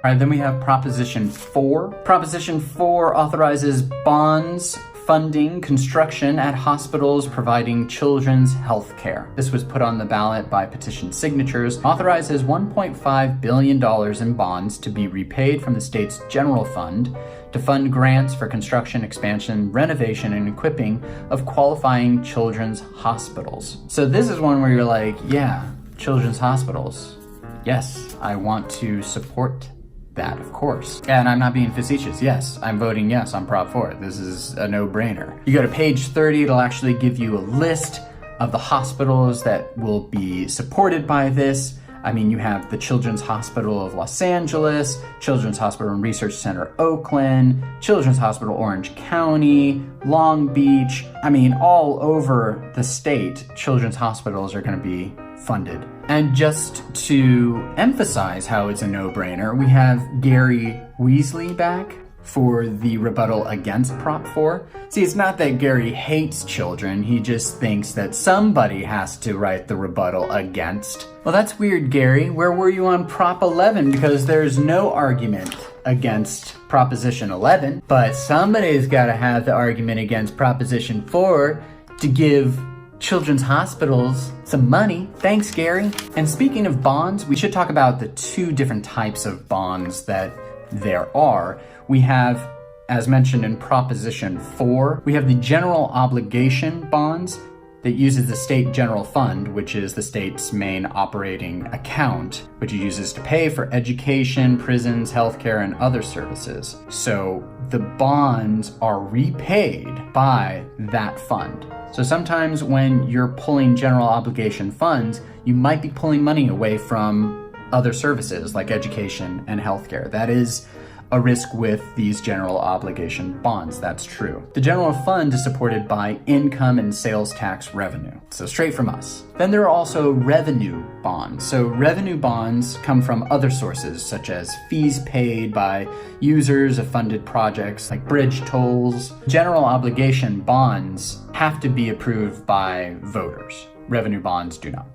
All right, then we have Proposition 4. Proposition 4 authorizes bonds funding construction at hospitals providing children's health care. This was put on the ballot by petition signatures. Authorizes $1.5 billion in bonds to be repaid from the state's general fund to fund grants for construction, expansion, renovation, and equipping of qualifying children's hospitals. So this is one where you're like, yeah, children's hospitals. Yes, I want to support that, of course. And I'm not being facetious. Yes, I'm voting yes on Prop 4. This is a no-brainer. You go to page 30, it'll actually give you a list of the hospitals that will be supported by this. I mean, you have the Children's Hospital of Los Angeles, Children's Hospital and Research Center Oakland, Children's Hospital Orange County, Long Beach. I mean, all over the state, children's hospitals are going to be funded. And just to emphasize how it's a no-brainer, we have Gary Weasley back for the rebuttal against Prop 4. See, it's not that Gary hates children, he just thinks that somebody has to write the rebuttal against. Well, that's weird, Gary. Where were you on Prop 11? Because there's no argument against Proposition 11, but somebody's got to have the argument against Proposition 4 to give children's hospitals some money. Thanks, Gary. And speaking of bonds, we should talk about the two different types of bonds that there are. We have, as mentioned in Proposition 4, we have the general obligation bonds that uses the state general fund, which is the state's main operating account, which it uses to pay for education, prisons, healthcare, and other services. So the bonds are repaid by that fund. So sometimes when you're pulling general obligation funds, you might be pulling money away from other services like education and healthcare. That is a risk with these general obligation bonds. That's true. The general fund is supported by income and sales tax revenue. So straight from us. Then there are also revenue bonds. So revenue bonds come from other sources such as fees paid by users of funded projects like bridge tolls. General obligation bonds have to be approved by voters. Revenue bonds do not.